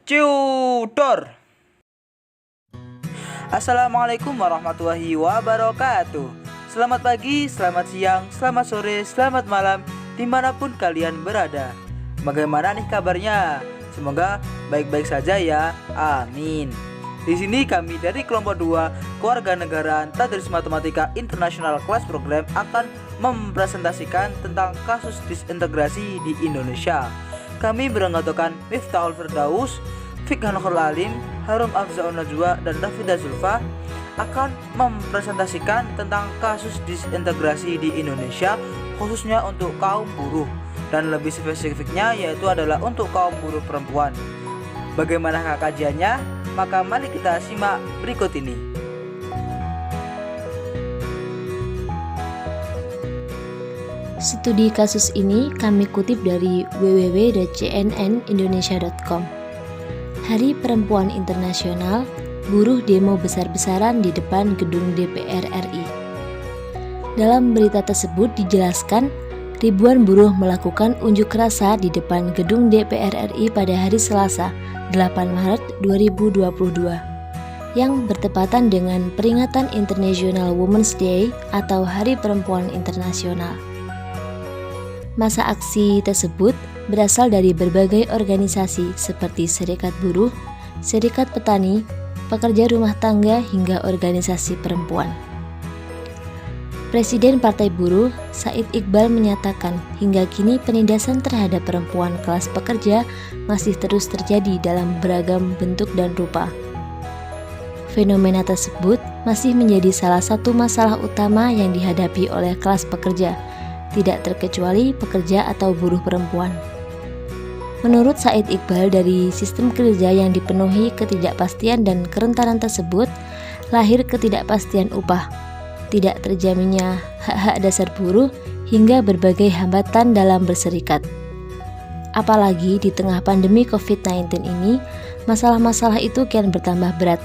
Ciudor. Assalamualaikum warahmatullahi wabarakatuh. Selamat pagi, selamat siang, selamat sore, selamat malam, dimanapun kalian berada. Bagaimana nih kabarnya? Semoga baik-baik saja ya, amin. Di sini kami dari kelompok 2 Kewarganegaraan Tadris Matematika International Class Program akan mempresentasikan tentang kasus disintegrasi di Indonesia. Kami beranggotakan Miftahul Firdaus, Fikhan Nurul Alim, Harum Afzaun Najwa, dan Rafida Zulfa akan mempresentasikan tentang kasus disintegrasi di Indonesia, khususnya untuk kaum buruh, dan lebih spesifiknya yaitu adalah untuk kaum buruh perempuan. Bagaimana kajiannya? Maka mari kita simak berikut ini. Studi kasus ini kami kutip dari www.cnnindonesia.com. Hari Perempuan Internasional, buruh demo besar-besaran di depan gedung DPR RI. Dalam berita tersebut dijelaskan, ribuan buruh melakukan unjuk rasa di depan gedung DPR RI pada hari Selasa, 8 Maret 2022, yang bertepatan dengan peringatan International Women's Day atau Hari Perempuan Internasional. Masa aksi tersebut berasal dari berbagai organisasi seperti serikat buruh, serikat petani, pekerja rumah tangga, hingga organisasi perempuan. Presiden Partai Buruh, Said Iqbal, menyatakan hingga kini penindasan terhadap perempuan kelas pekerja masih terus terjadi dalam beragam bentuk dan rupa. Fenomena tersebut masih menjadi salah satu masalah utama yang dihadapi oleh kelas pekerja, tidak terkecuali pekerja atau buruh perempuan. Menurut Said Iqbal, dari sistem kerja yang dipenuhi ketidakpastian dan kerentanan tersebut, lahir ketidakpastian upah, tidak terjaminnya hak-hak dasar buruh, hingga berbagai hambatan dalam berserikat. Apalagi di tengah pandemi COVID-19 ini, masalah-masalah itu kian bertambah berat.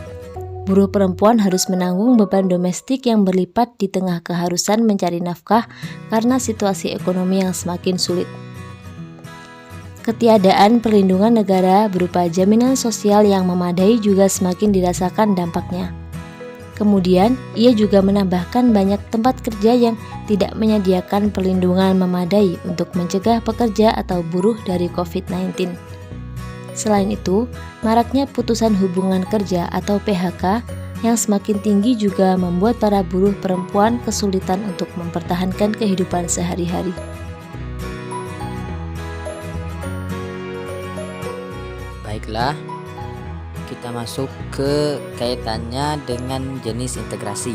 Buruh perempuan harus menanggung beban domestik yang berlipat di tengah keharusan mencari nafkah karena situasi ekonomi yang semakin sulit. Ketiadaan perlindungan negara berupa jaminan sosial yang memadai juga semakin dirasakan dampaknya. Kemudian, ia juga menambahkan banyak tempat kerja yang tidak menyediakan perlindungan memadai untuk mencegah pekerja atau buruh dari COVID-19. Selain itu, maraknya putusan hubungan kerja atau PHK yang semakin tinggi juga membuat para buruh perempuan kesulitan untuk mempertahankan kehidupan sehari-hari. Baiklah, kita masuk ke kaitannya dengan jenis integrasi.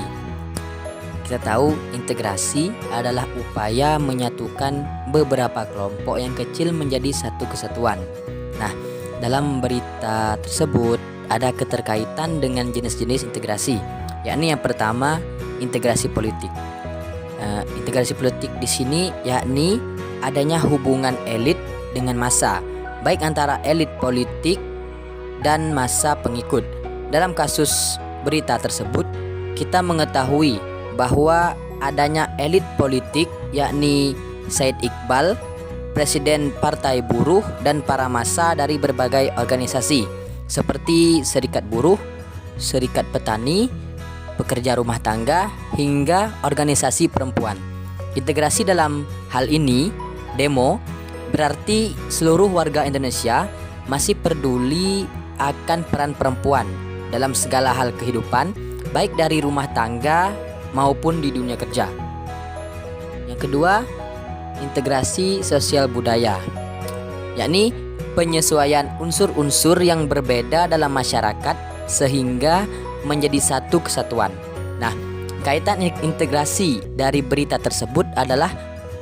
Kita tahu integrasi adalah upaya menyatukan beberapa kelompok yang kecil menjadi satu kesatuan. Nah, dalam berita tersebut ada keterkaitan dengan jenis-jenis integrasi, yakni yang pertama integrasi politik. Integrasi politik di sini yakni adanya hubungan elit dengan massa, baik antara elit politik dan massa pengikut. Dalam kasus berita tersebut, kita mengetahui bahwa adanya elit politik yakni Said Iqbal, Presiden Partai Buruh, dan para massa dari berbagai organisasi seperti serikat buruh, serikat petani, pekerja rumah tangga, hingga organisasi perempuan. Integrasi dalam hal ini, demo, berarti seluruh warga Indonesia masih peduli akan peran perempuan dalam segala hal kehidupan, baik dari rumah tangga maupun di dunia kerja. Yang kedua, integrasi sosial budaya, yakni penyesuaian unsur-unsur yang berbeda dalam masyarakat sehingga menjadi satu kesatuan. Nah, kaitan integrasi dari berita tersebut adalah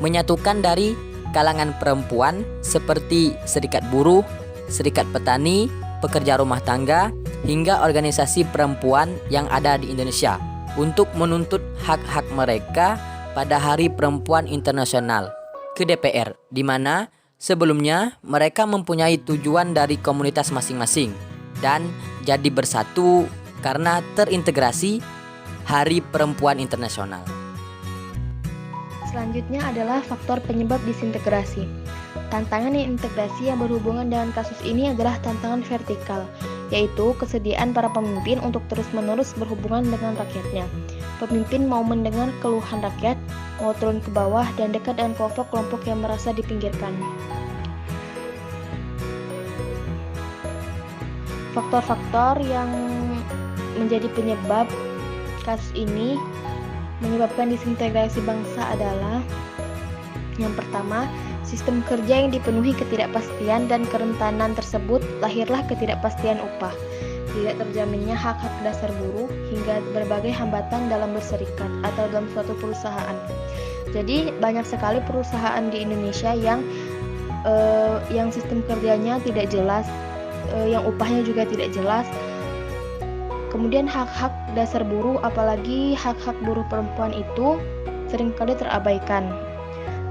menyatukan dari kalangan perempuan seperti serikat buruh, serikat petani, pekerja rumah tangga, hingga organisasi perempuan yang ada di Indonesia untuk menuntut hak-hak mereka pada Hari Perempuan Internasional ke DPR, di mana sebelumnya mereka mempunyai tujuan dari komunitas masing-masing dan jadi bersatu karena terintegrasi Hari Perempuan Internasional. Selanjutnya adalah faktor penyebab disintegrasi. Tantangan integrasi yang berhubungan dengan kasus ini adalah tantangan vertikal, yaitu kesediaan para pemimpin untuk terus-menerus berhubungan dengan rakyatnya. Pemimpin mau mendengar keluhan rakyat, mau turun ke bawah dan dekat dengan kelompok-kelompok yang merasa dipinggirkan. Faktor-faktor yang menjadi penyebab kasus ini menyebabkan disintegrasi bangsa adalah: yang pertama, sistem kerja yang dipenuhi ketidakpastian dan kerentanan tersebut lahirlah ketidakpastian upah, tidak terjaminnya hak-hak dasar buruh, hingga berbagai hambatan dalam berserikat atau dalam suatu perusahaan. Jadi banyak sekali perusahaan di Indonesia yang sistem kerjanya tidak jelas, yang upahnya juga tidak jelas. Kemudian hak-hak dasar buruh, apalagi hak-hak buruh perempuan itu seringkali terabaikan.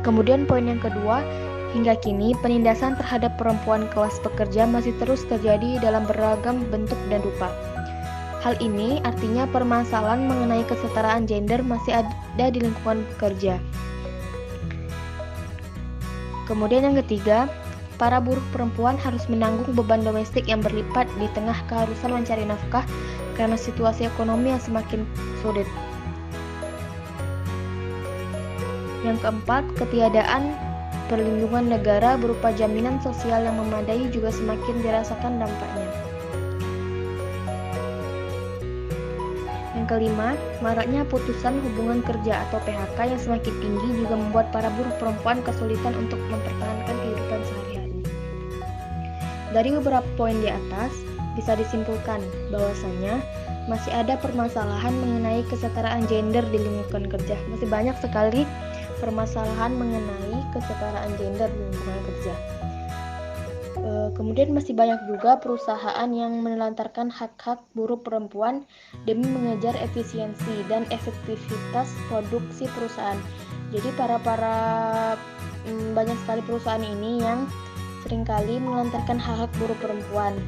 Kemudian poin yang kedua, hingga kini penindasan terhadap perempuan kelas pekerja masih terus terjadi dalam beragam bentuk dan rupa. Hal ini artinya permasalahan mengenai kesetaraan gender masih ada di lingkungan pekerja. Kemudian yang ketiga, para buruh perempuan harus menanggung beban domestik yang berlipat di tengah keharusan mencari nafkah karena situasi ekonomi yang semakin sulit. Yang keempat, ketiadaan perlindungan negara berupa jaminan sosial yang memadai juga semakin dirasakan dampaknya. Yang kelima, maraknya putusan hubungan kerja atau PHK yang semakin tinggi juga membuat para buruh perempuan kesulitan untuk mempertahankan kehidupan sehari-hari. Dari beberapa poin di atas, bisa disimpulkan bahwasanya masih ada permasalahan mengenai kesetaraan gender di lingkungan kerja. Masih banyak sekali permasalahan mengenai kesetaraan gender di lingkungan kerja. Kemudian masih banyak juga perusahaan yang menelantarkan hak-hak buruh perempuan demi mengejar efisiensi dan efektivitas produksi perusahaan. Jadi banyak sekali perusahaan ini yang seringkali menelantarkan hak-hak buruh perempuan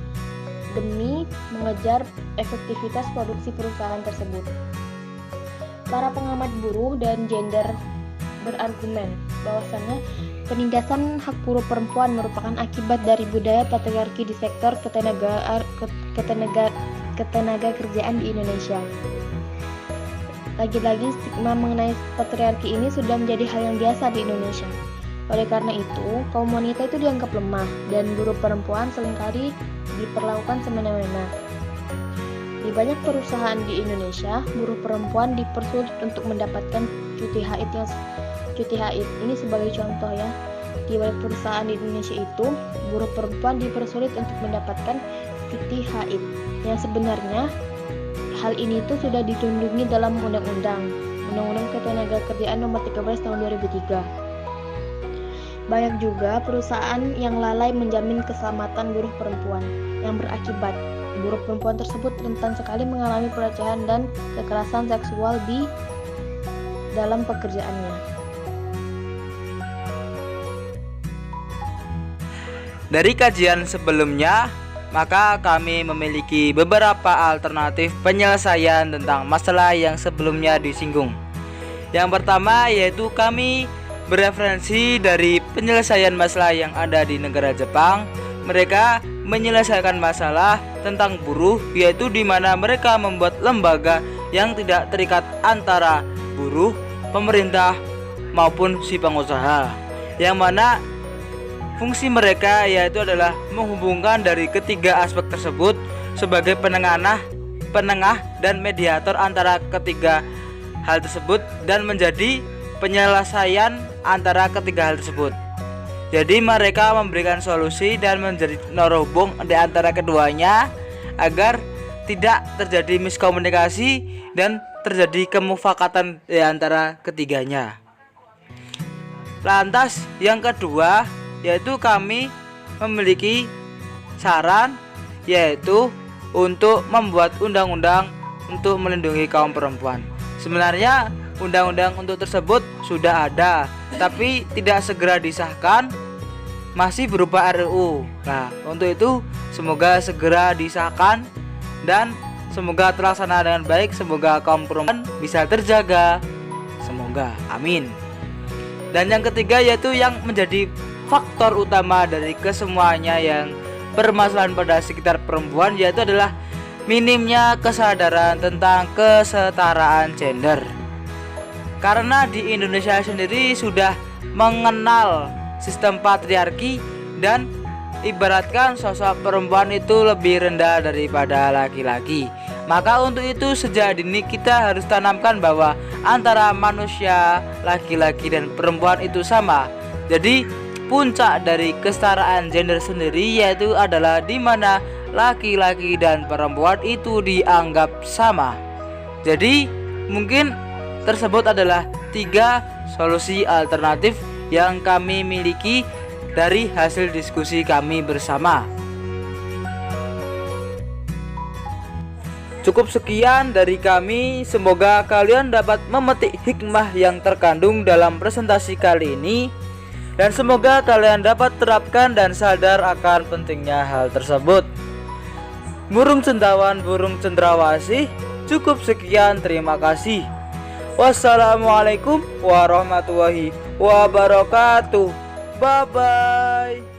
demi mengejar efektivitas produksi perusahaan tersebut. Para pengamat buruh dan gender berargumen bahwasannya penindasan hak buruh perempuan merupakan akibat dari budaya patriarki di sektor ketenaga kerjaan di Indonesia. Lagi-lagi stigma mengenai patriarki ini sudah menjadi hal yang biasa di Indonesia. Oleh karena itu, kaum wanita itu dianggap lemah dan buruh perempuan seringkali diperlakukan semena-mena. Di banyak perusahaan di Indonesia, buruh perempuan dipersulit untuk mendapatkan cuti haid ini sebagai contoh ya. Di banyak perusahaan di Indonesia itu, buruh perempuan dipersulit untuk mendapatkan cuti haid. Yang sebenarnya hal ini itu sudah dilindungi dalam Undang-Undang Ketenagakerjaan Nomor 13 Tahun 2003. Banyak juga perusahaan yang lalai menjamin keselamatan buruh perempuan, yang berakibat buruh perempuan tersebut rentan sekali mengalami pelecehan dan kekerasan seksual di dalam pekerjaannya. Dari kajian sebelumnya, maka kami memiliki beberapa alternatif penyelesaian tentang masalah yang sebelumnya disinggung. Yang pertama yaitu kami bereferensi dari penyelesaian masalah yang ada di negara Jepang. Mereka menyelesaikan masalah tentang buruh, yaitu di mana mereka membuat lembaga yang tidak terikat antara buruh, pemerintah maupun si pengusaha, yang mana fungsi mereka yaitu adalah menghubungkan dari ketiga aspek tersebut sebagai penengah dan mediator antara ketiga hal tersebut dan menjadi penyelesaian antara ketiga hal tersebut. Jadi mereka memberikan solusi dan menjadi penghubung di antara keduanya agar tidak terjadi miskomunikasi dan terjadi kemufakatan di antara ketiganya. Lantas yang kedua yaitu kami memiliki saran yaitu untuk membuat undang-undang untuk melindungi kaum perempuan. Sebenarnya undang-undang untuk tersebut sudah ada, tapi tidak segera disahkan, masih berupa RUU. Nah, untuk itu semoga segera disahkan dan semoga terlaksana dengan baik. Semoga kaum perempuan bisa terjaga. Semoga, amin. Dan yang ketiga yaitu yang menjadi faktor utama dari kesemuanya yang permasalahan pada sekitar perempuan, yaitu adalah minimnya kesadaran tentang kesetaraan gender. Karena di Indonesia sendiri sudah mengenal sistem patriarki dan ibaratkan sosok perempuan itu lebih rendah daripada laki-laki. Maka untuk itu sejak dini kita harus tanamkan bahwa antara manusia laki-laki dan perempuan itu sama. Jadi puncak dari kesetaraan gender sendiri yaitu adalah di mana laki-laki dan perempuan itu dianggap sama. Jadi mungkin tersebut adalah 3 solusi alternatif yang kami miliki dari hasil diskusi kami bersama. Cukup sekian dari kami, semoga kalian dapat memetik hikmah yang terkandung dalam presentasi kali ini, dan semoga kalian dapat terapkan dan sadar akan pentingnya hal tersebut. Burung cendawan, burung cendrawasih. Cukup sekian, terima kasih. Wassalamualaikum warahmatullahi wabarakatuh. Bye bye.